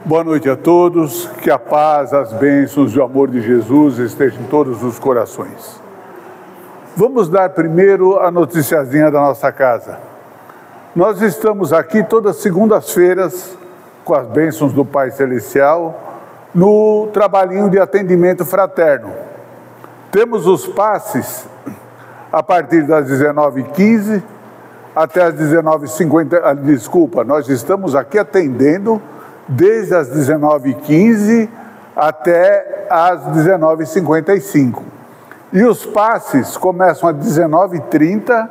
Boa noite a todos, que a paz, as bênçãos e o amor de Jesus estejam em todos os corações. Vamos dar primeiro a noticiazinha da nossa casa. Nós estamos aqui todas segundas-feiras, com as bênçãos do Pai Celestial, no trabalhinho de atendimento fraterno. Temos os passes a partir das 19h15 até as 19h50. Nós estamos aqui atendendo desde as 19h15 até as 19h55. E os passes começam às 19h30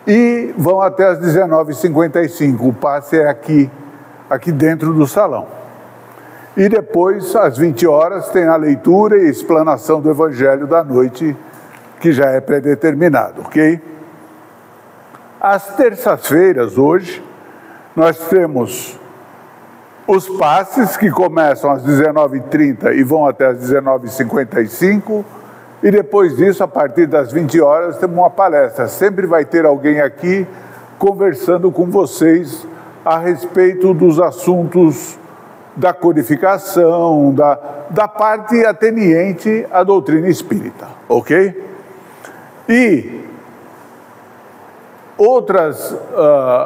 e vão até as 19h55. O passe é aqui dentro do salão. E depois, às 20 horas, tem a leitura e explanação do Evangelho da noite, que já é pré-determinado, ok? Às terças-feiras, hoje, nós temos os passes que começam às 19h30 e vão até às 19h55, e depois disso, a partir das 20 horas, temos uma palestra. Sempre vai ter alguém aqui conversando com vocês a respeito dos assuntos da codificação, da parte ateniente à doutrina espírita, ok? E outras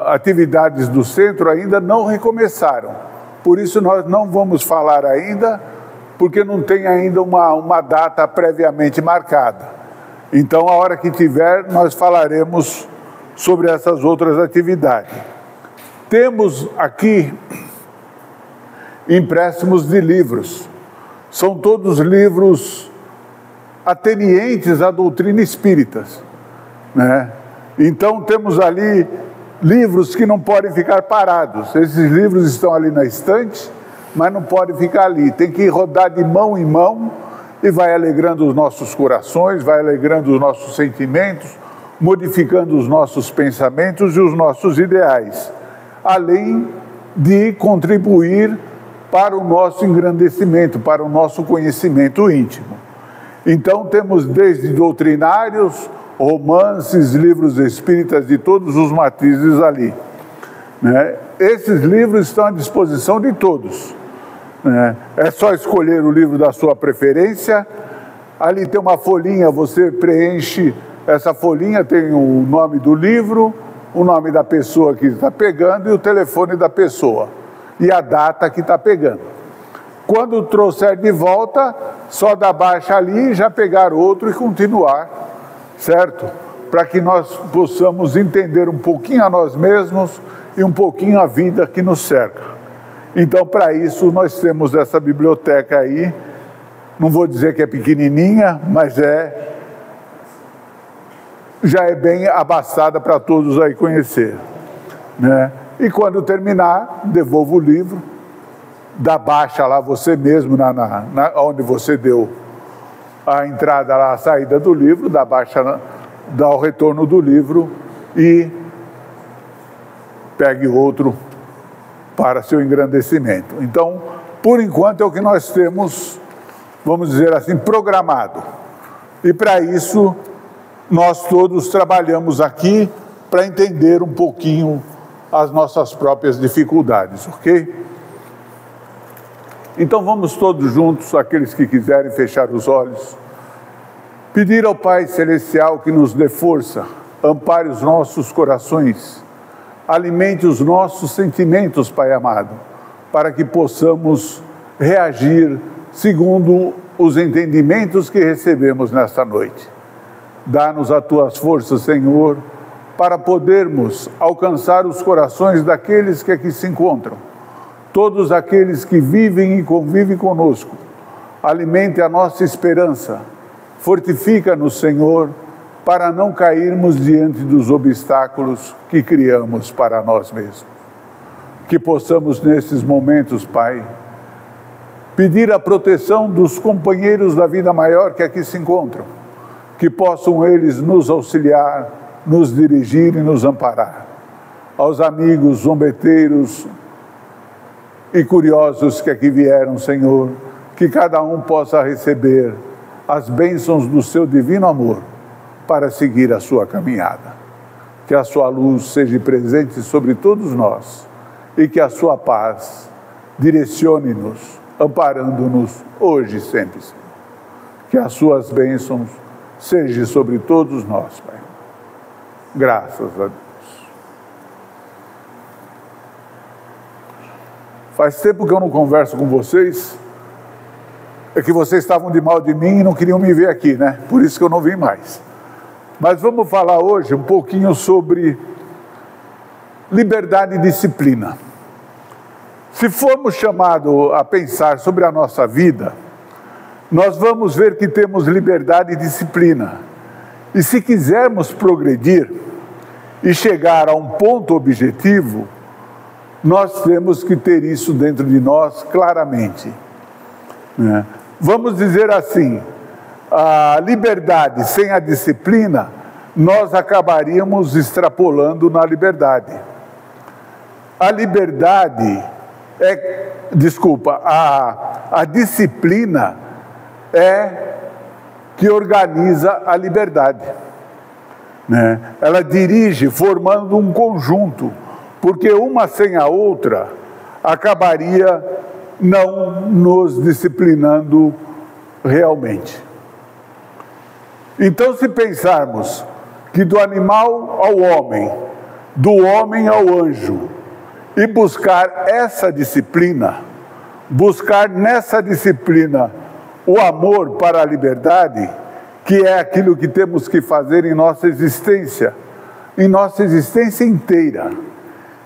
atividades do centro ainda não recomeçaram. Por isso nós não vamos falar ainda, porque não tem ainda uma data previamente marcada. Então, a hora que tiver, nós falaremos sobre essas outras atividades. Temos aqui empréstimos de livros. São todos livros atenientes à doutrina espírita, né? Então, temos ali livros que não podem ficar parados. Esses livros estão ali na estante, mas não podem ficar ali. Tem que rodar de mão em mão e vai alegrando os nossos corações, vai alegrando os nossos sentimentos, modificando os nossos pensamentos e os nossos ideais, além de contribuir para o nosso engrandecimento, para o nosso conhecimento íntimo. Então, temos desde doutrinários, romances, livros espíritas de todos os matizes ali, né? Esses livros estão à disposição de todos, né? É só escolher o livro da sua preferência. Ali tem uma folhinha, você preenche essa folhinha, tem o nome do livro, o nome da pessoa que está pegando e o telefone da pessoa e a data que está pegando. Quando trouxer de volta, só dá baixa ali, já pegar outro e continuar, certo? Para que nós possamos entender um pouquinho a nós mesmos e um pouquinho a vida que nos cerca. Então, para isso, nós temos essa biblioteca aí. Não vou dizer que é pequenininha, mas já é bem abastada para todos aí conhecer, né? E quando terminar, devolva o livro, dá baixa lá você mesmo, onde você deu a entrada lá, a saída do livro, dá baixa, dá o retorno do livro e pegue outro para seu engrandecimento. Então, por enquanto é o que nós temos, vamos dizer assim, programado. E para isso, nós todos trabalhamos aqui para entender um pouquinho as nossas próprias dificuldades, ok? Então vamos todos juntos, aqueles que quiserem fechar os olhos, pedir ao Pai Celestial que nos dê força, ampare os nossos corações, alimente os nossos sentimentos, Pai amado, para que possamos reagir segundo os entendimentos que recebemos nesta noite. Dá-nos as tuas forças, Senhor, para podermos alcançar os corações daqueles que aqui se encontram, todos aqueles que vivem e convivem conosco. Alimente a nossa esperança, fortifica-nos, Senhor, para não cairmos diante dos obstáculos que criamos para nós mesmos. Que possamos, nesses momentos, Pai, pedir a proteção dos companheiros da vida maior que aqui se encontram, que possam eles nos auxiliar, nos dirigir e nos amparar. Aos amigos zombeteiros e curiosos que aqui vieram, Senhor, que cada um possa receber as bênçãos do seu divino amor para seguir a sua caminhada. Que a sua luz seja presente sobre todos nós e que a sua paz direcione-nos, amparando-nos hoje e sempre, Senhor. Que as suas bênçãos sejam sobre todos nós, Pai. Graças a Deus. Faz tempo que eu não converso com vocês, é que vocês estavam de mal de mim e não queriam me ver aqui, né? Por isso que eu não vim mais. Mas vamos falar hoje um pouquinho sobre liberdade e disciplina. Se formos chamados a pensar sobre a nossa vida, nós vamos ver que temos liberdade e disciplina. E se quisermos progredir e chegar a um ponto objetivo, nós temos que ter isso dentro de nós claramente, né? Vamos dizer assim, a liberdade sem a disciplina, nós acabaríamos extrapolando na liberdade. A liberdade a disciplina é que organiza a liberdade, né? Ela dirige formando um conjunto, porque uma sem a outra acabaria não nos disciplinando realmente. Então, se pensarmos que do animal ao homem, do homem ao anjo, e buscar essa disciplina, buscar nessa disciplina o amor para a liberdade, que é aquilo que temos que fazer em nossa existência inteira.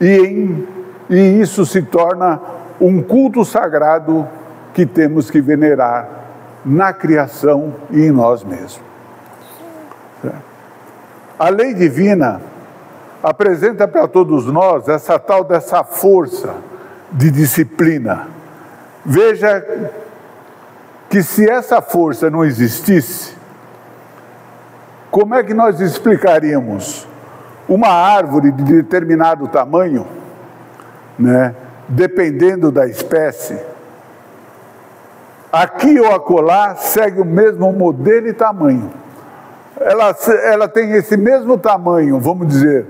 E isso se torna um culto sagrado que temos que venerar na criação e em nós mesmos. A lei divina apresenta para todos nós dessa força de disciplina. Veja que se essa força não existisse, como é que nós explicaríamos uma árvore de determinado tamanho, né, dependendo da espécie, aqui ou acolá segue o mesmo modelo e tamanho. Ela tem esse mesmo tamanho, vamos dizer,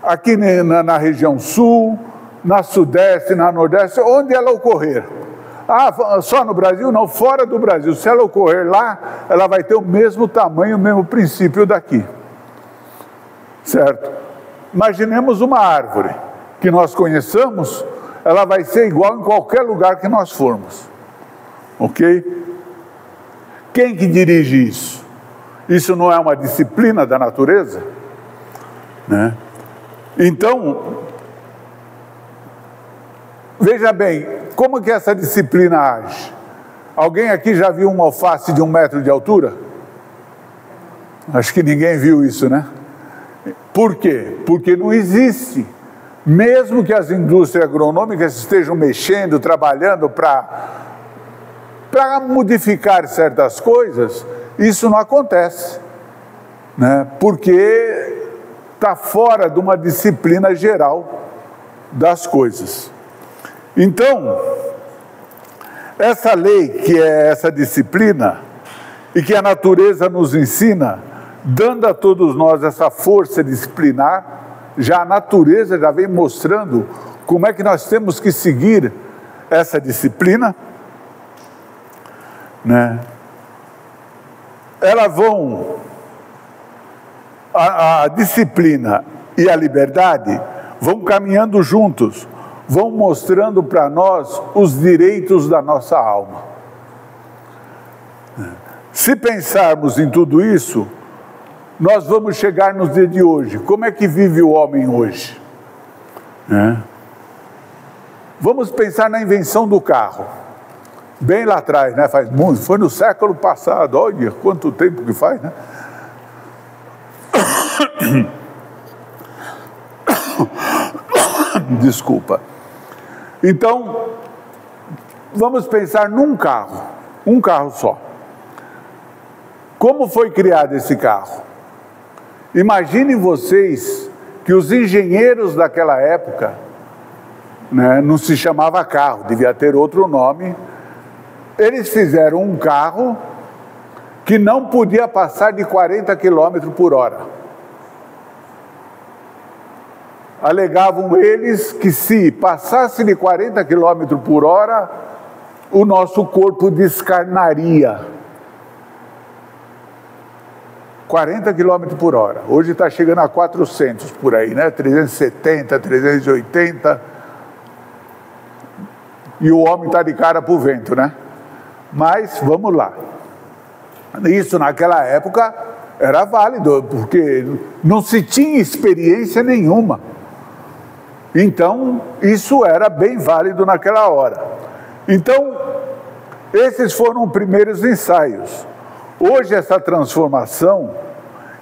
aqui na região sul, na sudeste, na nordeste, onde ela ocorrer. Só no Brasil? Não, fora do Brasil. Se ela ocorrer lá, ela vai ter o mesmo tamanho, o mesmo princípio daqui. Certo? Imaginemos uma árvore que nós conheçamos, ela vai ser igual em qualquer lugar que nós formos. Ok? Quem que dirige isso? Isso não é uma disciplina da natureza? Né? Então, veja bem, como que essa disciplina age? Alguém aqui já viu uma alface de 1 metro de altura? Acho que ninguém viu isso, né? Por quê? Porque não existe. Mesmo que as indústrias agronômicas estejam mexendo, trabalhando para modificar certas coisas, isso não acontece, né? Porque está fora de uma disciplina geral das coisas. Então, essa lei, que é essa disciplina, e que a natureza nos ensina, dando a todos nós essa força disciplinar, já a natureza já vem mostrando como é que nós temos que seguir essa disciplina, né? A disciplina e a liberdade vão caminhando juntos, vão mostrando para nós os direitos da nossa alma. Se pensarmos em tudo isso, nós vamos chegar nos dias de hoje. Como é que vive o homem hoje? Vamos pensar na invenção do carro. Bem lá atrás, né? Foi no século passado, olha quanto tempo que faz, né? Desculpa. Então, vamos pensar num carro, um carro só. Como foi criado esse carro? Imaginem vocês que os engenheiros daquela época, né, não se chamava carro, devia ter outro nome. Eles fizeram um carro que não podia passar de 40 km por hora. alegavam eles que se passasse de 40 km por hora, o nosso corpo descarnaria. 40 km por hora. Hoje está chegando a 400 por aí, né? 370, 380. E o homem está de cara para o vento, né? Mas vamos lá. Isso naquela época era válido, porque não se tinha experiência nenhuma. Então, isso era bem válido naquela hora. Então, esses foram os primeiros ensaios. Hoje, essa transformação,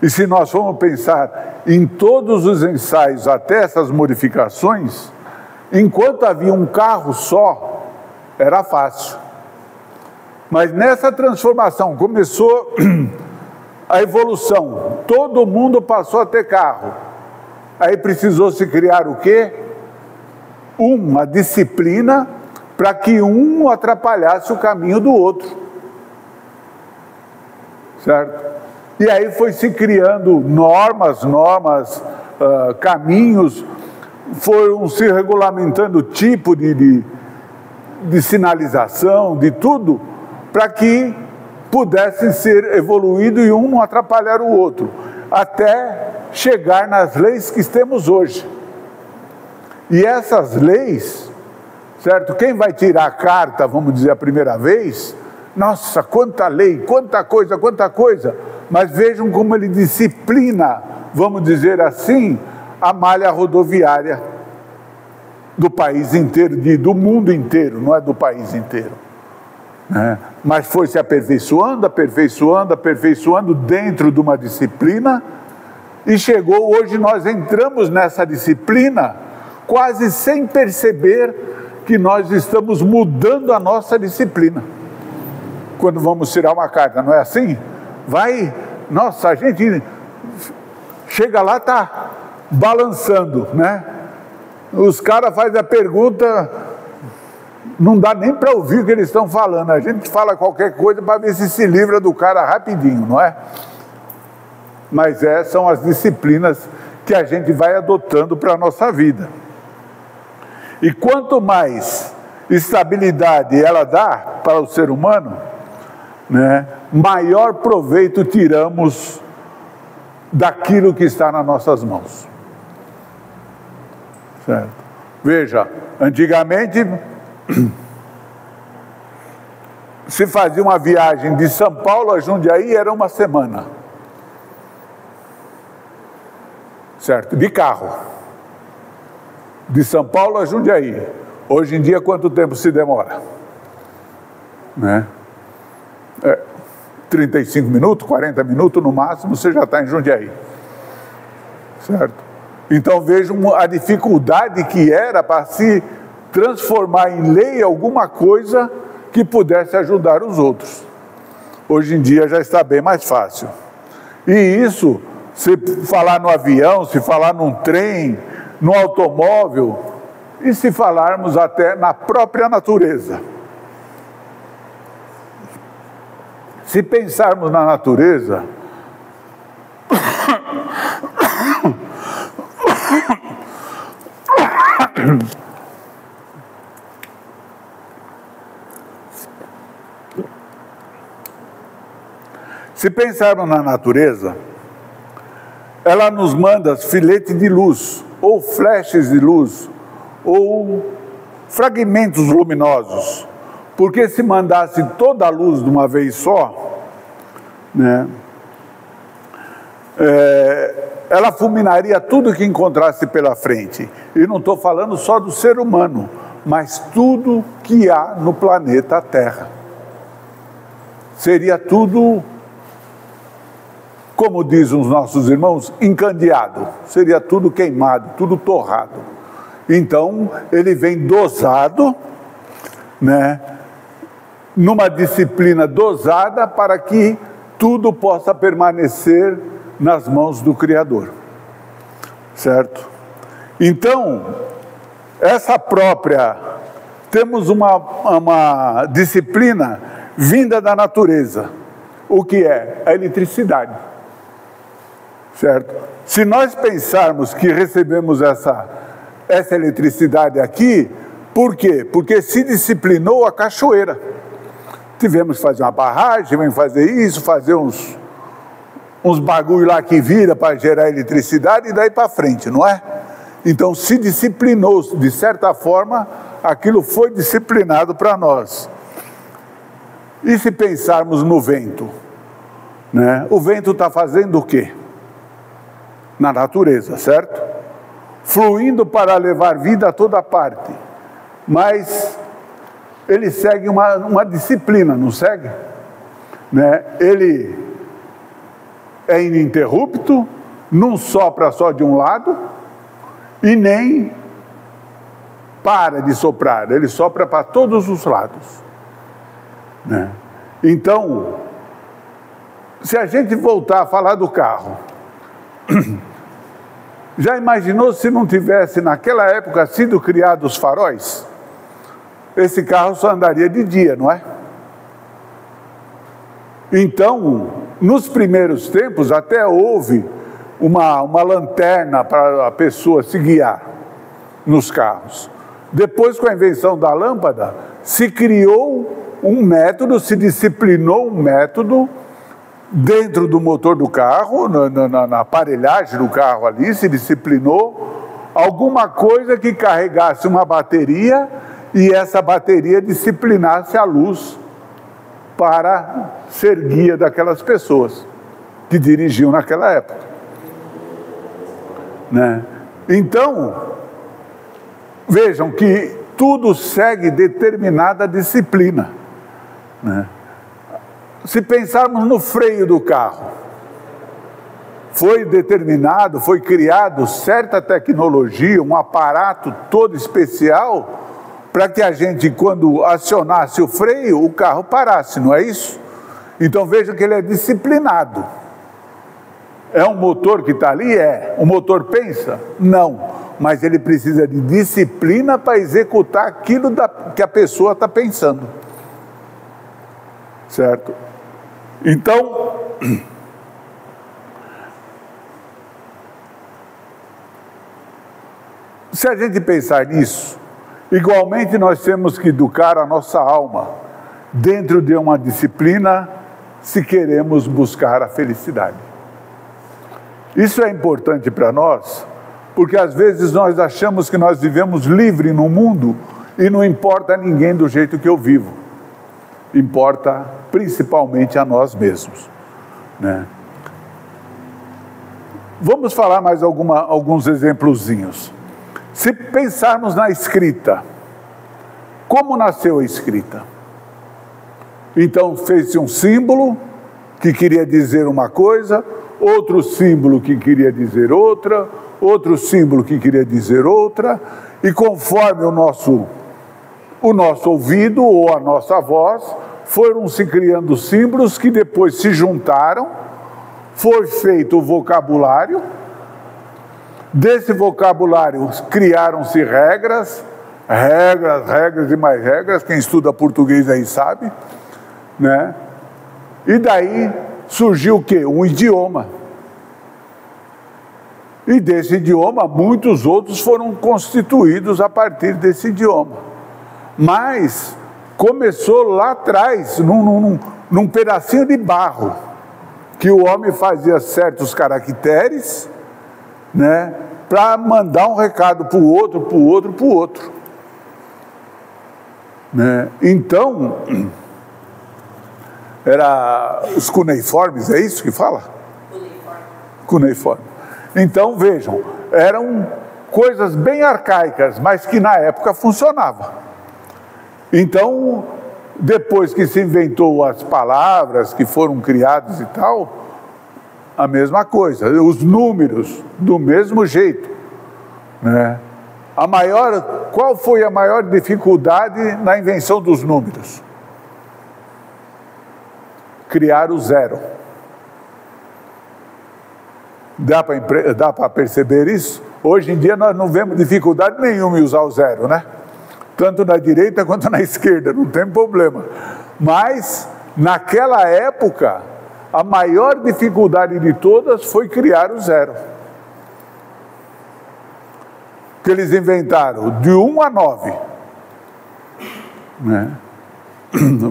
e se nós formos pensar em todos os ensaios, até essas modificações, enquanto havia um carro só, era fácil. Mas nessa transformação começou a evolução. Todo mundo passou a ter carro. Aí precisou se criar o quê? Uma disciplina para que um atrapalhasse o caminho do outro. Certo? E aí foi se criando normas, caminhos, foram se regulamentando o tipo de sinalização, de tudo, para que pudessem ser evoluídos e um não atrapalhar o outro, até chegar nas leis que temos hoje. E essas leis, certo? Quem vai tirar a carta, vamos dizer, a primeira vez, nossa, quanta lei, quanta coisa, mas vejam como ele disciplina, vamos dizer assim, a malha rodoviária do país inteiro, do mundo inteiro, não é do país inteiro. Mas foi se aperfeiçoando dentro de uma disciplina, e chegou, hoje nós entramos nessa disciplina quase sem perceber que nós estamos mudando a nossa disciplina. Quando vamos tirar uma carta, não é assim? Nossa, a gente chega lá, está balançando, né? Os caras fazem a pergunta, não dá nem para ouvir o que eles estão falando, a gente fala qualquer coisa para ver se livra do cara rapidinho, não é? Mas são as disciplinas que a gente vai adotando para a nossa vida. E quanto mais estabilidade ela dá para o ser humano, né, maior proveito tiramos daquilo que está nas nossas mãos. Certo? Veja, antigamente se fazia uma viagem de São Paulo a Jundiaí, era uma semana. Certo? De carro. De São Paulo a Jundiaí. Hoje em dia, quanto tempo se demora? Né? 35 minutos, 40 minutos no máximo, você já está em Jundiaí. Certo? Então vejam a dificuldade que era para se transformar em lei alguma coisa que pudesse ajudar os outros. Hoje em dia já está bem mais fácil. E isso, se falar no avião, se falar num trem, no automóvel, e se falarmos até na própria natureza. Se pensarmos na natureza, ela nos manda filetes de luz, ou flashes de luz, ou fragmentos luminosos. Porque se mandasse toda a luz de uma vez só, né, ela fulminaria tudo que encontrasse pela frente. E não estou falando só do ser humano, mas tudo que há no planeta Terra. Seria tudo, como dizem os nossos irmãos, encandeado. Seria tudo queimado, tudo torrado. Então, ele vem dosado, né, numa disciplina dosada para que tudo possa permanecer nas mãos do Criador. Certo? Então, temos uma disciplina vinda da natureza. O que é? A eletricidade. certo? Se nós pensarmos que recebemos essa eletricidade aqui, por quê? Porque se disciplinou a cachoeira. Tivemos que fazer uma barragem, tivemos que fazer isso, fazer uns bagulho lá que vira para gerar eletricidade e daí para frente, não é? Então se disciplinou, de certa forma, aquilo foi disciplinado para nós. E se pensarmos no vento, né? O vento está fazendo o quê? Na natureza, certo? Fluindo para levar vida a toda parte. Mas ele segue uma disciplina, não segue? Né? Ele é ininterrupto, não sopra só de um lado e nem para de soprar, ele sopra para todos os lados. Né? Então, se a gente voltar a falar do carro, já imaginou se não tivesse naquela época sido criados os faróis? Esse carro só andaria de dia, não é? Então, nos primeiros tempos até houve uma lanterna para a pessoa se guiar nos carros. Depois, com a invenção da lâmpada, se criou um método, se disciplinou um método dentro do motor do carro, na aparelhagem do carro ali, se disciplinou alguma coisa que carregasse uma bateria e essa bateria disciplinasse a luz para ser guia daquelas pessoas que dirigiam naquela época. Né? Então, vejam que tudo segue determinada disciplina. Né? Se pensarmos no freio do carro, foi determinado, foi criado certa tecnologia, um aparato todo especial para que a gente, quando acionasse o freio, o carro parasse, não é isso? Então vejam que ele é disciplinado. É um motor que está ali? É. O motor pensa? Não. Mas ele precisa de disciplina para executar aquilo que a pessoa está pensando. Certo? Então, se a gente pensar nisso, igualmente nós temos que educar a nossa alma dentro de uma disciplina se queremos buscar a felicidade. Isso é importante para nós, porque às vezes nós achamos que nós vivemos livre no mundo e não importa a ninguém do jeito que eu vivo. Importa principalmente a nós mesmos. Né? Vamos falar mais alguns exemplozinhos. Se pensarmos na escrita, como nasceu a escrita? Então fez-se um símbolo que queria dizer uma coisa, outro símbolo que queria dizer outra, outro símbolo que queria dizer outra, e conforme o nosso ouvido ou a nossa voz, foram se criando símbolos que depois se juntaram, foi feito o vocabulário, desse vocabulário criaram-se regras e mais regras, quem estuda português aí sabe, né? E daí surgiu o quê? Um idioma. E desse idioma, muitos outros foram constituídos a partir desse idioma. Mas começou lá atrás, num pedacinho de barro, que o homem fazia certos caracteres, né, para mandar um recado para o outro, para o outro, para o outro. Né? Então, era os cuneiformes, é isso que fala? Cuneiforme. Então, vejam, eram coisas bem arcaicas, mas que na época funcionavam. Então, depois que se inventou as palavras que foram criadas e tal, a mesma coisa, os números, do mesmo jeito. Né? Qual foi a maior dificuldade na invenção dos números? Criar o zero. Dá para perceber isso? Hoje em dia nós não vemos dificuldade nenhuma em usar o zero, né? Tanto na direita quanto na esquerda, não tem problema. Mas, naquela época, a maior dificuldade de todas foi criar o zero. Que eles inventaram de 1 a 9. Né?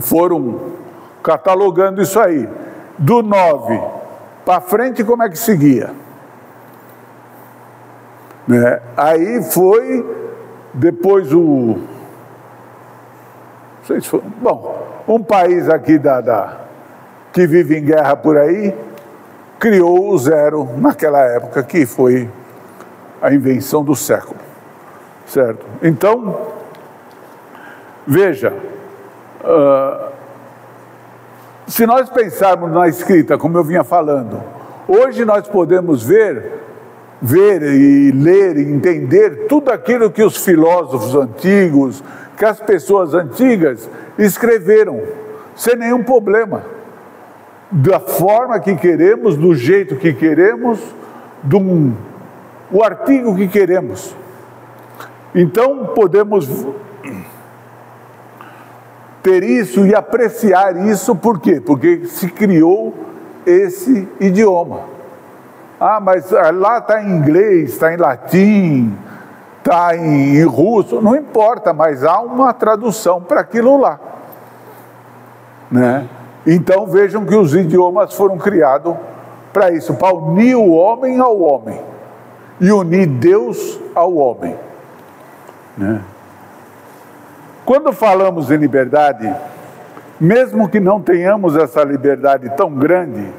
Foram catalogando isso aí. Do 9 para frente, como é que seguia? Né? Aí foi, depois o... Bom, um país aqui que vive em guerra por aí, criou o zero naquela época, que foi a invenção do século, certo? Então, veja, se nós pensarmos na escrita, como eu vinha falando, hoje nós podemos ver e ler e entender tudo aquilo que os filósofos antigos, que as pessoas antigas escreveram, sem nenhum problema, da forma que queremos, do jeito que queremos, o artigo que queremos. Então podemos ter isso e apreciar isso, por quê? Porque se criou esse idioma. Ah, mas lá está em inglês, está em latim, está em russo, não importa, mas há uma tradução para aquilo lá, né? Então vejam que os idiomas foram criados para isso, para unir o homem ao homem e unir Deus ao homem, né? Quando falamos em liberdade, mesmo que não tenhamos essa liberdade tão grande,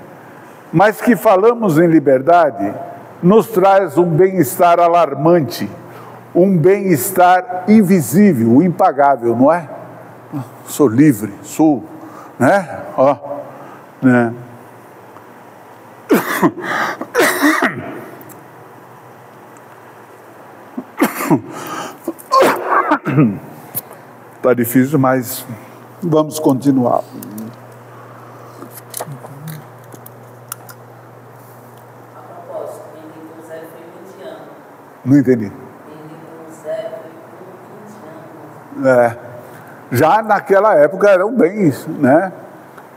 mas que falamos em liberdade, nos traz um bem-estar alarmante, um bem-estar invisível, impagável, não é? Sou livre, sou, né? Ó, né? Tá difícil, mas vamos continuar. Não entendi. Já naquela época eram bem, né,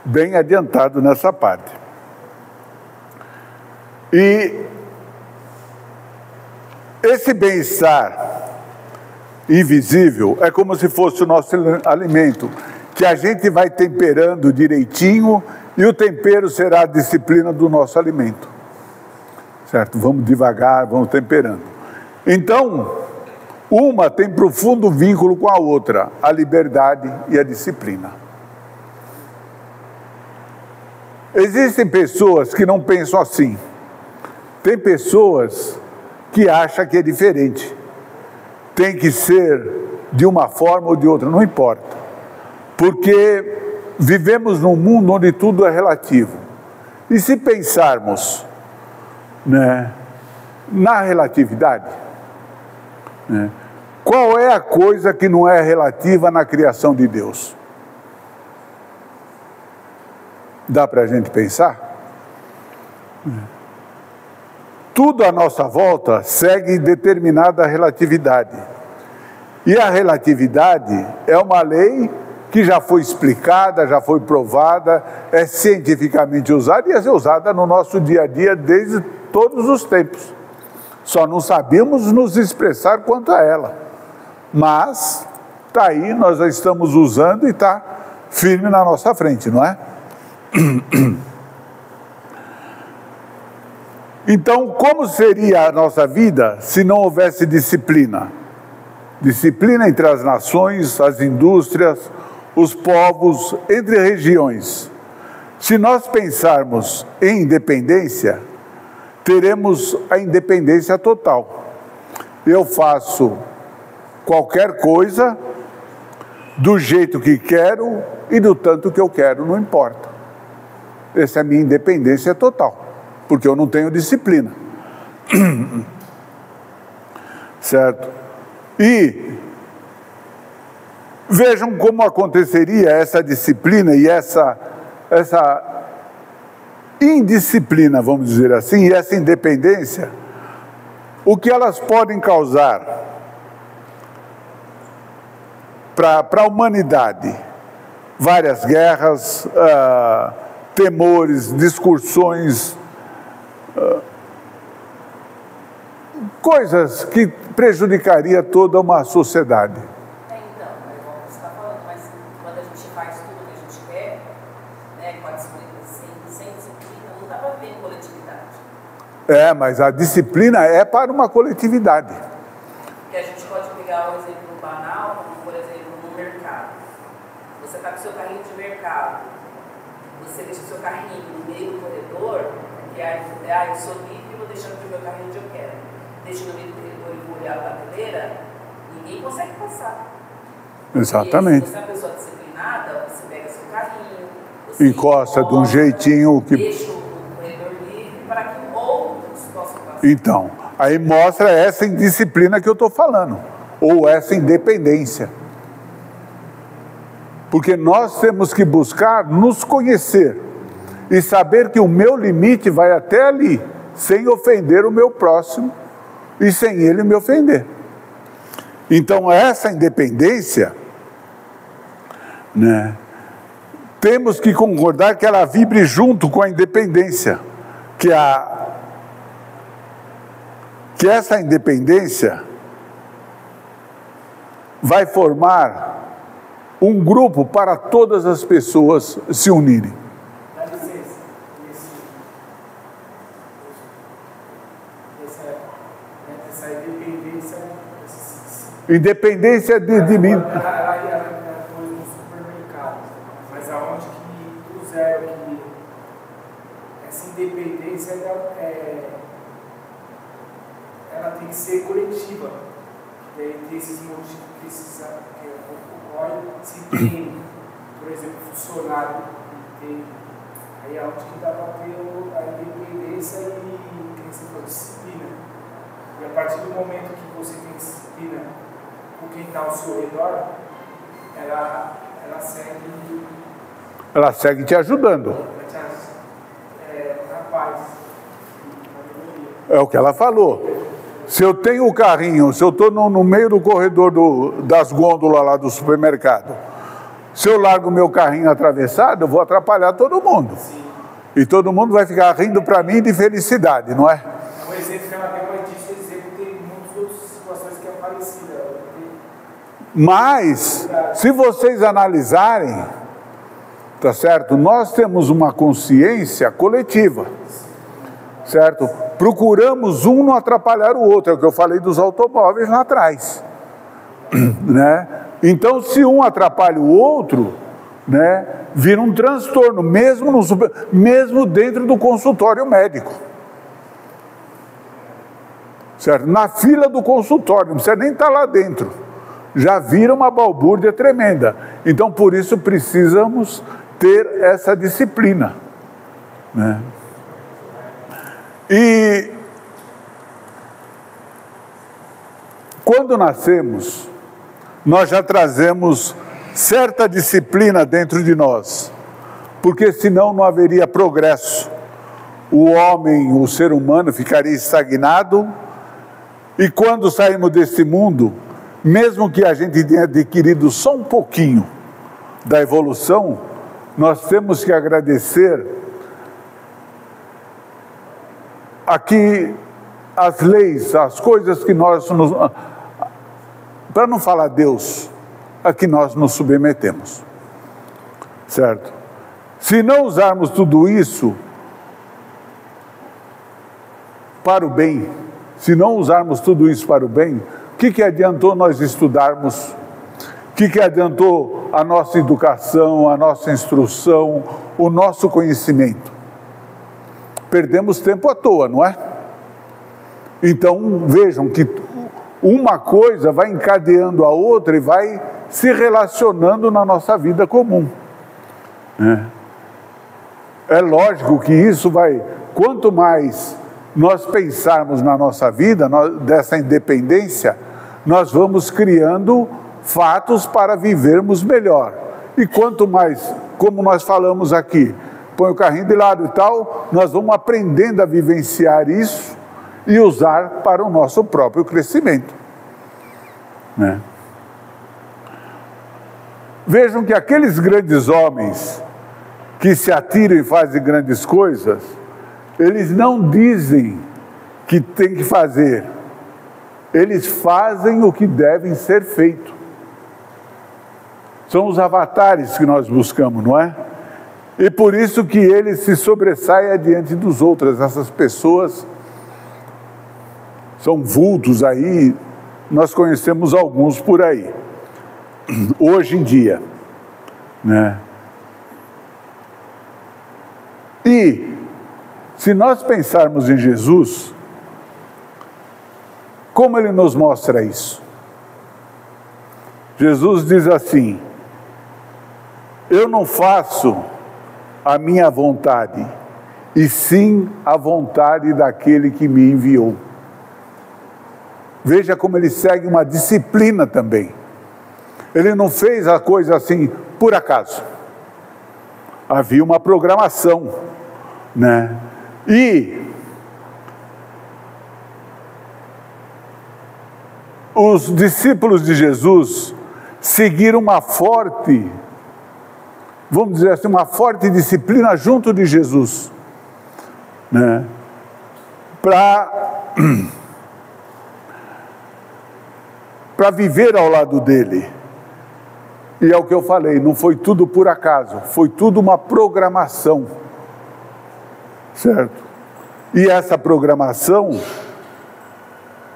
bem adiantados nessa parte. E esse bem-estar invisível é como se fosse o nosso alimento, que a gente vai temperando direitinho e o tempero será a disciplina do nosso alimento. Certo? Vamos devagar, vamos temperando. Então, uma tem profundo vínculo com a outra, a liberdade e a disciplina. Existem pessoas que não pensam assim. Tem pessoas que acham que é diferente. Tem que ser de uma forma ou de outra, não importa. Porque vivemos num mundo onde tudo é relativo. E se pensarmos, né, na relatividade, né, qual é a coisa que não é relativa na criação de Deus? Dá para a gente pensar? Tudo à nossa volta segue determinada relatividade. E a relatividade é uma lei que já foi explicada, já foi provada, é cientificamente usada e é usada no nosso dia a dia desde todos os tempos. Só não sabíamos nos expressar quanto a ela. Mas está aí, nós a estamos usando e está firme na nossa frente, não é? Então, como seria a nossa vida se não houvesse disciplina? Disciplina entre as nações, as indústrias, os povos, entre regiões. Se nós pensarmos em independência, teremos a independência total. Eu faço qualquer coisa do jeito que quero e do tanto que eu quero, não importa. Essa é a minha independência total, porque eu não tenho disciplina. Certo? E vejam como aconteceria essa disciplina e essa indisciplina, vamos dizer assim, e essa independência, o que elas podem causar para a humanidade. Várias guerras, temores, discussões, coisas que prejudicaria toda uma sociedade. Então, é igual você está falando, mas quando a gente faz tudo o que a gente quer, né, com a disciplina, sem disciplina, não dá para ver em coletividade. Mas a disciplina é para uma coletividade. Porque a gente pode pegar um exemplo banal, como por exemplo no mercado. Você está com o seu carrinho de mercado, você deixa o seu carrinho no meio do corredor, e aí eu sou livre e vou deixando o meu carrinho onde eu quero. Deixa no meio do corredor e vou olhar a prateleira, ninguém consegue passar. Exatamente. E se você é uma pessoa disciplinada, você pega seu carrinho, você encosta de um jeitinho que... deixa o corredor livre para que outros possam passar. Então, aí mostra essa indisciplina que eu estou falando, ou essa independência. Porque nós temos que buscar nos conhecer e saber que o meu limite vai até ali, sem ofender o meu próximo e sem ele me ofender. Então, essa independência, né, temos que concordar que ela vibre junto com a independência, que essa independência vai formar um grupo para todas as pessoas se unirem. Dá licença. Essa independência... Independência de mim. Ela foi no supermercado, mas aonde que puseram que essa independência ela tem que ser coletiva. Tem esses motivos que ocorrem se tem, por exemplo, funcionário que tem. Aí é onde que dá para ter a independência e a disciplina. E a partir do momento que você tem disciplina com quem está ao seu redor, ela segue te ajudando. Na paz. É o que ela falou. Se eu tenho o carrinho, se eu estou no meio do corredor das gôndolas lá do supermercado, se eu largo o meu carrinho atravessado, eu vou atrapalhar todo mundo. Sim. E todo mundo vai ficar rindo para mim de felicidade, não é? Um exemplo que ela deu, mas disso exemplo tem muitas outras situações que é parecida. Mas, se vocês analisarem, tá certo? Nós temos uma consciência coletiva, certo? Procuramos um não atrapalhar o outro, é o que eu falei dos automóveis lá atrás, né? Então, se um atrapalha o outro, né, vira um transtorno, mesmo dentro do consultório médico, certo? Na fila do consultório, não precisa nem estar lá dentro, já vira uma balbúrdia tremenda. Então, por isso, precisamos ter essa disciplina, né? E quando nascemos, nós já trazemos certa disciplina dentro de nós, porque senão não haveria progresso. O homem, o ser humano, ficaria estagnado, e quando saímos desse mundo, mesmo que a gente tenha adquirido só um pouquinho da evolução, nós temos que agradecer aqui as leis, as coisas que nós para não falar Deus, a que nós nos submetemos, certo? Se não usarmos tudo isso para o bem, se não usarmos tudo isso para o bem, o que adiantou nós estudarmos? O que adiantou a nossa educação, a nossa instrução, o nosso conhecimento? Perdemos tempo à toa, não é? Então, vejam que uma coisa vai encadeando a outra e vai se relacionando na nossa vida comum. É lógico que isso vai, quanto mais nós pensarmos na nossa vida, dessa independência, nós vamos criando fatos para vivermos melhor. E quanto mais, como nós falamos aqui, põe o carrinho de lado e tal, nós vamos aprendendo a vivenciar isso e usar para o nosso próprio crescimento, né? Vejam que aqueles grandes homens que se atiram e fazem grandes coisas, eles não dizem que tem que fazer, eles fazem o que devem ser feito. São os avatares que nós buscamos, não é? E por isso que eles se sobressaem diante dos outros. Essas pessoas são vultos aí, nós conhecemos alguns por aí, hoje em dia, né? E se nós pensarmos em Jesus, como ele nos mostra isso? Jesus diz assim: eu não faço a minha vontade, e sim a vontade daquele que me enviou. Veja como ele segue uma disciplina também. Ele não fez a coisa assim por acaso. Havia uma programação, né? E os discípulos de Jesus seguiram uma forte, vamos dizer assim, uma forte disciplina junto de Jesus, né? Para viver ao lado dele. E é o que eu falei, não foi tudo por acaso, foi tudo uma programação, certo? E essa programação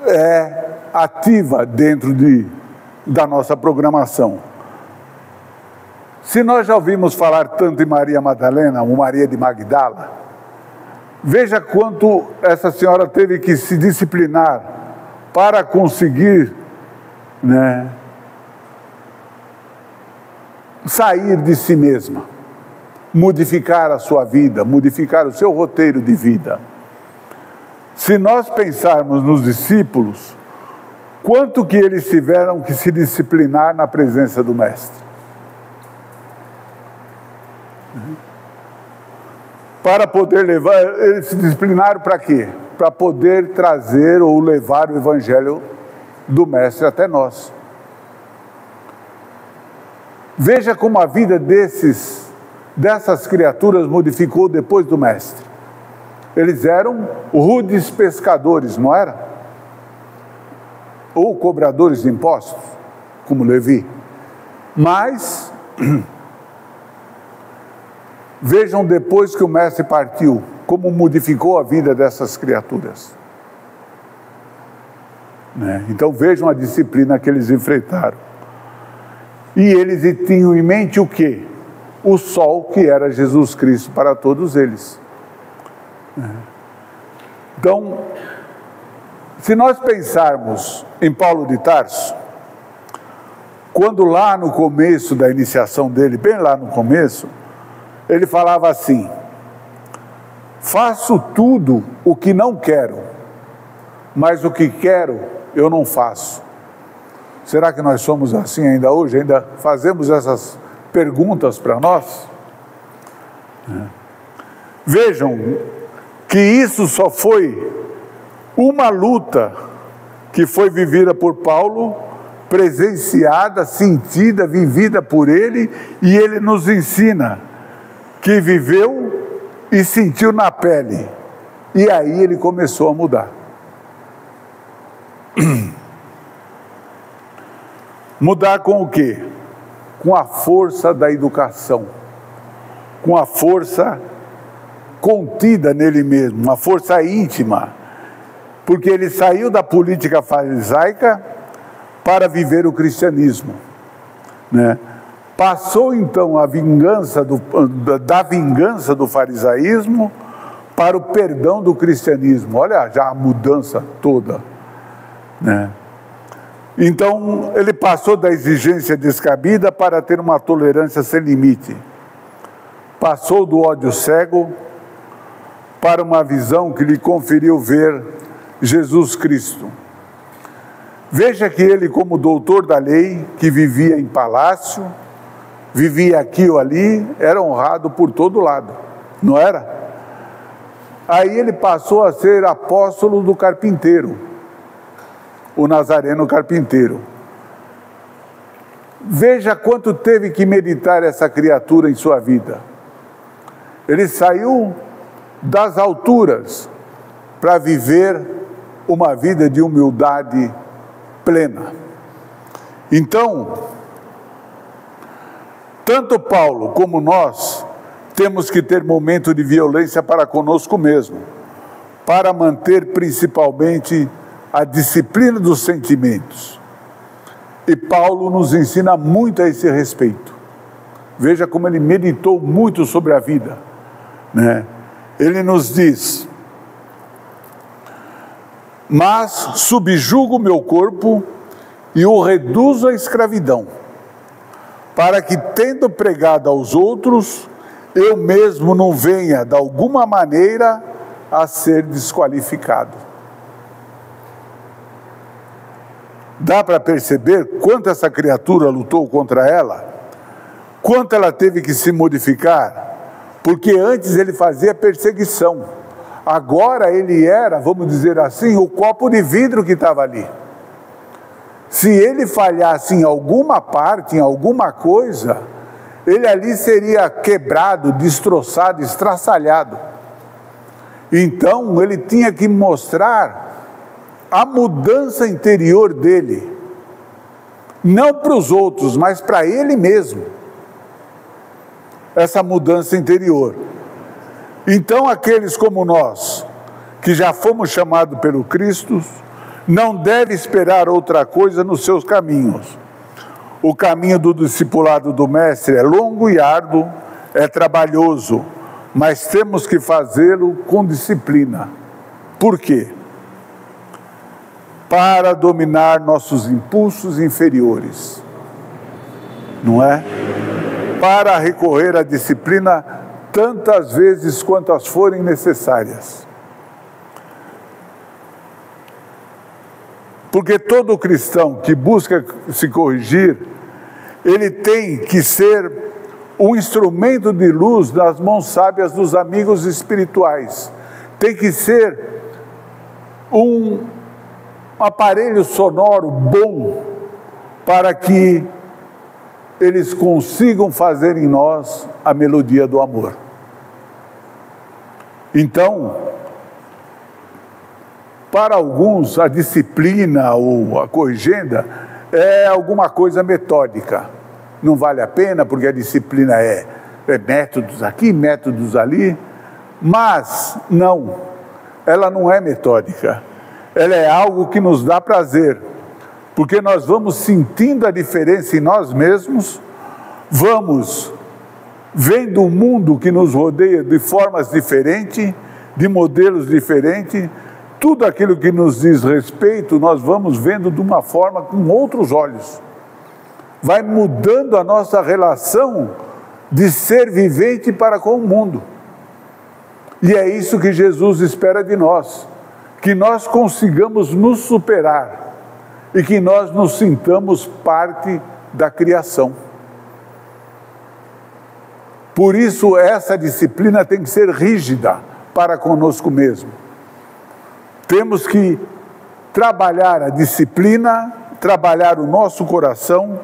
é ativa dentro da nossa programação. Se nós já ouvimos falar tanto em Maria Madalena, ou Maria de Magdala, veja quanto essa senhora teve que se disciplinar para conseguir, né, sair de si mesma, modificar a sua vida, modificar o seu roteiro de vida. Se nós pensarmos nos discípulos, quanto que eles tiveram que se disciplinar na presença do Mestre? Para poder levar, eles se disciplinaram para quê? Para poder trazer ou levar o Evangelho do Mestre até nós. Veja como a vida dessas criaturas modificou depois do Mestre. Eles eram rudes pescadores, não era? Ou cobradores de impostos, como Levi. Mas, vejam depois que o Mestre partiu, como modificou a vida dessas criaturas. Né? Então vejam a disciplina que eles enfrentaram. E eles tinham em mente o quê? O sol que era Jesus Cristo para todos eles. Então, se nós pensarmos em Paulo de Tarso, quando lá no começo da iniciação dele, bem lá no começo, ele falava assim: faço tudo o que não quero, mas o que quero eu não faço. Será que nós somos assim ainda hoje? Ainda fazemos essas perguntas para nós? Vejam que isso só foi uma luta que foi vivida por Paulo, presenciada, sentida, vivida por ele, e ele nos ensina que viveu e sentiu na pele. E aí ele começou a mudar. Mudar com o quê? Com a força da educação, com a força contida nele mesmo, uma força íntima, porque ele saiu da política farisaica para viver o cristianismo, né? Passou então a vingança da vingança do farisaísmo para o perdão do cristianismo. Olha já a mudança toda, né? Então, ele passou da exigência descabida para ter uma tolerância sem limite. Passou do ódio cego para uma visão que lhe conferiu ver Jesus Cristo. Veja que ele, como doutor da lei, que vivia em palácio, vivia aqui ou ali, era honrado por todo lado, não era? Aí ele passou a ser apóstolo do carpinteiro, o Nazareno carpinteiro. Veja quanto teve que meditar essa criatura em sua vida. Ele saiu das alturas para viver uma vida de humildade plena. Então, tanto Paulo como nós temos que ter momento de violência para conosco mesmo, para manter principalmente a disciplina dos sentimentos. E Paulo nos ensina muito a esse respeito. Veja como ele meditou muito sobre a vida, né? Ele nos diz: mas subjugo o meu corpo e o reduzo à escravidão, para que, tendo pregado aos outros, eu mesmo não venha, de alguma maneira, a ser desqualificado. Dá para perceber quanto essa criatura lutou contra ela? Quanto ela teve que se modificar? Porque antes ele fazia perseguição. Agora ele era, vamos dizer assim, o copo de vidro que estava ali. Se ele falhasse em alguma parte, em alguma coisa, ele ali seria quebrado, destroçado, estraçalhado. Então ele tinha que mostrar a mudança interior dele. Não para os outros, mas para ele mesmo. Essa mudança interior. Então aqueles como nós, que já fomos chamados pelo Cristo, não devem esperar outra coisa nos seus caminhos. O caminho do discipulado do Mestre é longo e árduo, é trabalhoso, mas temos que fazê-lo com disciplina. Por quê? Para dominar nossos impulsos inferiores, não é? Para recorrer à disciplina tantas vezes quantas forem necessárias. Porque todo cristão que busca se corrigir, ele tem que ser um instrumento de luz nas mãos sábias dos amigos espirituais. Tem que ser um aparelho sonoro bom para que eles consigam fazer em nós a melodia do amor. Então, para alguns, a disciplina ou a corrigenda é alguma coisa metódica. Não vale a pena, porque a disciplina é métodos aqui, métodos ali. Mas, não, ela não é metódica. Ela é algo que nos dá prazer. Porque nós vamos sentindo a diferença em nós mesmos, vamos vendo o mundo que nos rodeia de formas diferentes, de modelos diferentes, tudo aquilo que nos diz respeito, nós vamos vendo de uma forma com outros olhos. Vai mudando a nossa relação de ser vivente para com o mundo. E é isso que Jesus espera de nós, que nós consigamos nos superar e que nós nos sintamos parte da criação. Por isso, essa disciplina tem que ser rígida para conosco mesmo. Temos que trabalhar a disciplina, trabalhar o nosso coração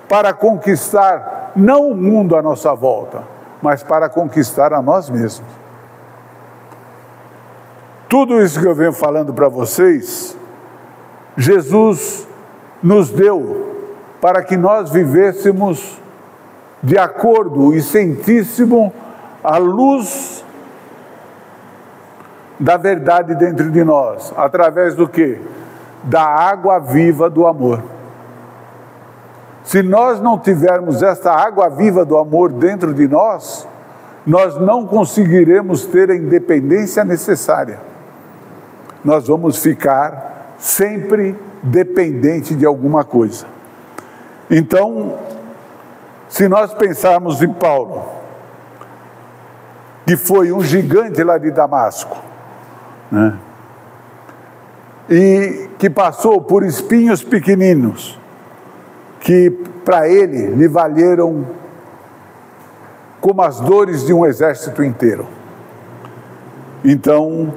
para conquistar não o mundo à nossa volta, mas para conquistar a nós mesmos. Tudo isso que eu venho falando para vocês, Jesus nos deu para que nós vivêssemos de acordo e sentíssemos a luz da verdade dentro de nós, através do quê? Da água viva do amor. Se nós não tivermos essa água viva do amor dentro de nós, nós não conseguiremos ter a independência necessária. Nós vamos ficar sempre dependente de alguma coisa. Então, se nós pensarmos em Paulo, que foi um gigante lá de Damasco, né? E que passou por espinhos pequeninos, que para ele lhe valeram como as dores de um exército inteiro. Então,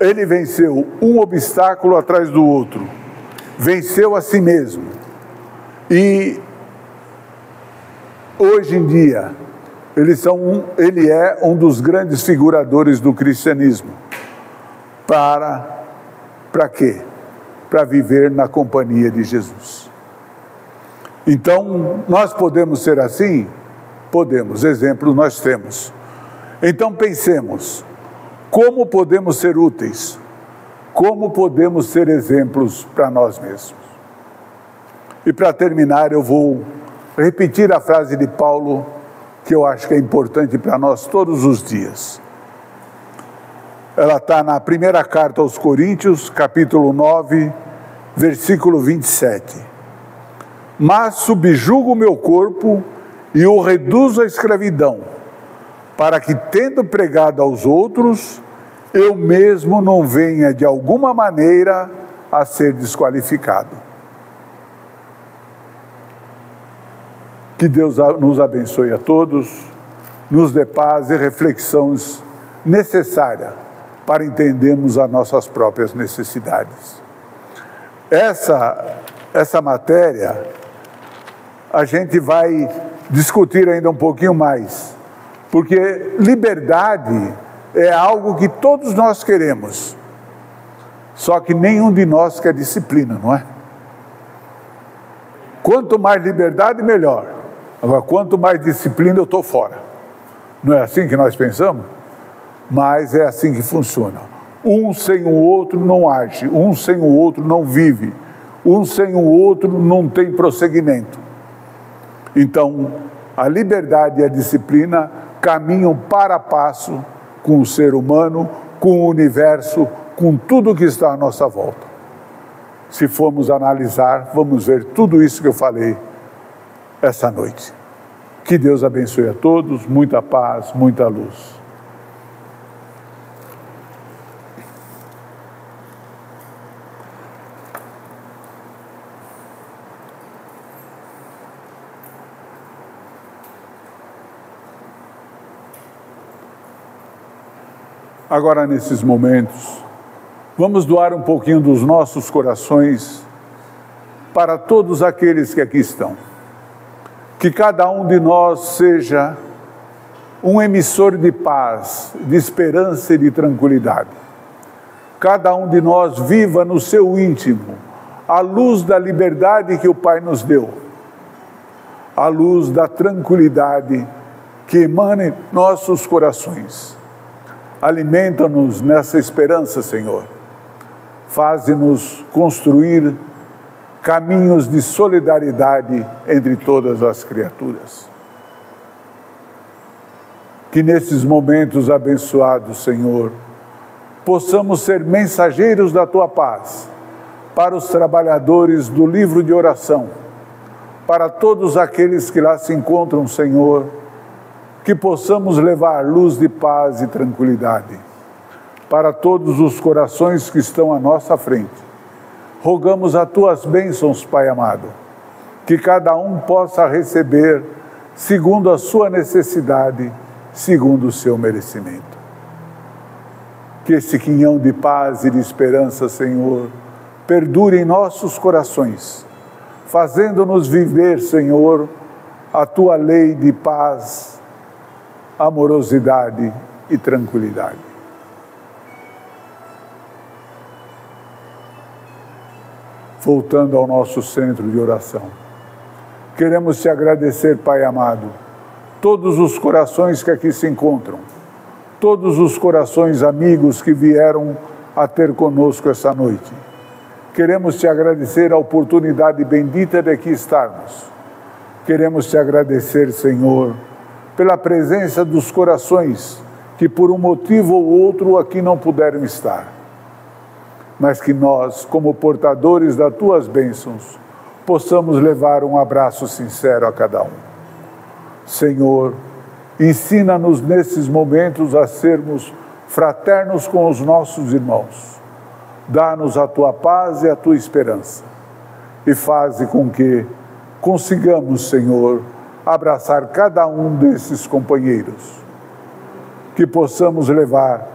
ele venceu um obstáculo atrás do outro, venceu a si mesmo. E hoje em dia, Ele é um dos grandes figuradores do cristianismo. Para quê? Para viver na companhia de Jesus. Então, nós podemos ser assim? Podemos, exemplos nós temos. Então pensemos, como podemos ser úteis? Como podemos ser exemplos para nós mesmos? E para terminar, eu vou repetir a frase de Paulo, que eu acho que é importante para nós todos os dias. Ela está na primeira carta aos Coríntios, capítulo 9, versículo 27. Mas subjugo o meu corpo e o reduzo à escravidão, para que, tendo pregado aos outros, eu mesmo não venha de alguma maneira a ser desqualificado. Que Deus nos abençoe a todos, nos dê paz e reflexões necessárias para entendermos as nossas próprias necessidades. Essa matéria a gente vai discutir ainda um pouquinho mais, porque liberdade é algo que todos nós queremos, só que nenhum de nós quer disciplina, não é? Quanto mais liberdade, melhor. Agora, quanto mais disciplina, eu estou fora. Não é assim que nós pensamos? Mas é assim que funciona. Um sem o outro não age, um sem o outro não vive, um sem o outro não tem prosseguimento. Então, a liberdade e a disciplina caminham para a passo com o ser humano, com o universo, com tudo que está à nossa volta. Se formos analisar, vamos ver tudo isso que eu falei essa noite. Que Deus abençoe a todos, muita paz, muita luz. Agora, nesses momentos, vamos doar um pouquinho dos nossos corações para todos aqueles que aqui estão. Que cada um de nós seja um emissor de paz, de esperança e de tranquilidade. Cada um de nós viva no seu íntimo a luz da liberdade que o Pai nos deu, a luz da tranquilidade que emana em nossos corações. Alimenta-nos nessa esperança, Senhor. Faze-nos construir caminhos de solidariedade entre todas as criaturas. Que nesses momentos abençoados, Senhor, possamos ser mensageiros da Tua paz para os trabalhadores do livro de oração, para todos aqueles que lá se encontram, Senhor, que possamos levar luz de paz e tranquilidade para todos os corações que estão à nossa frente. Rogamos as Tuas bênçãos, Pai amado, que cada um possa receber segundo a sua necessidade, segundo o seu merecimento. Que esse quinhão de paz e de esperança, Senhor, perdure em nossos corações, fazendo-nos viver, Senhor, a Tua lei de paz, amorosidade e tranquilidade. Voltando ao nosso centro de oração, queremos Te agradecer, Pai amado, todos os corações que aqui se encontram, todos os corações amigos que vieram a ter conosco essa noite. Queremos Te agradecer a oportunidade bendita de aqui estarmos. Queremos Te agradecer, Senhor, pela presença dos corações que por um motivo ou outro aqui não puderam estar, mas que nós, como portadores das Tuas bênçãos, possamos levar um abraço sincero a cada um. Senhor, ensina-nos nesses momentos a sermos fraternos com os nossos irmãos. Dá-nos a Tua paz e a Tua esperança e faze com que consigamos, Senhor, abraçar cada um desses companheiros, que possamos levar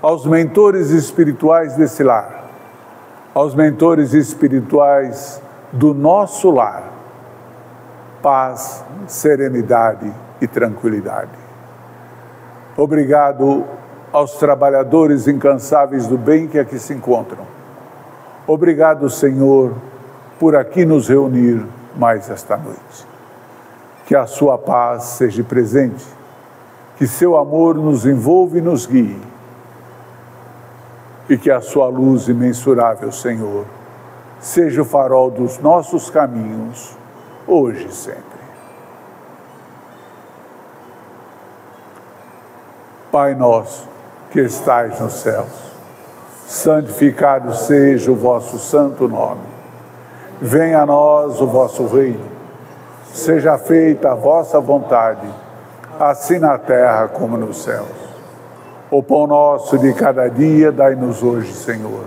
aos mentores espirituais desse lar, aos mentores espirituais do nosso lar, paz, serenidade e tranquilidade. Obrigado aos trabalhadores incansáveis do bem que aqui se encontram. Obrigado, Senhor, por aqui nos reunir mais esta noite. Que a sua paz seja presente, que seu amor nos envolva e nos guie, e que a sua luz imensurável, Senhor, seja o farol dos nossos caminhos, hoje e sempre. Pai nosso, que estais nos céus, santificado seja o vosso santo nome. Venha a nós o vosso reino. Seja feita a vossa vontade, assim na terra como nos céus. O pão nosso de cada dia dai-nos hoje, Senhor.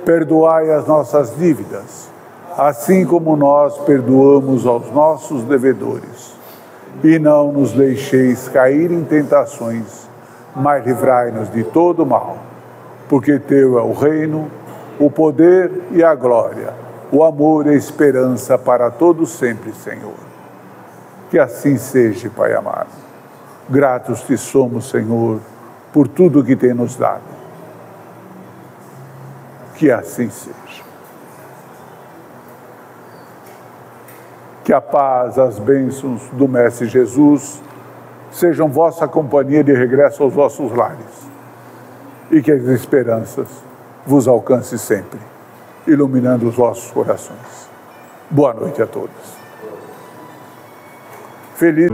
Perdoai as nossas dívidas, assim como nós perdoamos aos nossos devedores. E não nos deixeis cair em tentações, mas livrai-nos de todo mal. Porque teu é o reino, o poder e a glória, o amor e a esperança para todos sempre, Senhor. Que assim seja, Pai amado. Gratos te somos, Senhor, por tudo que tem nos dado. Que assim seja. Que a paz, as bênçãos do Mestre Jesus sejam vossa companhia de regresso aos vossos lares. E que as esperanças vos alcancem sempre, iluminando os vossos corações. Boa noite a todos. Feliz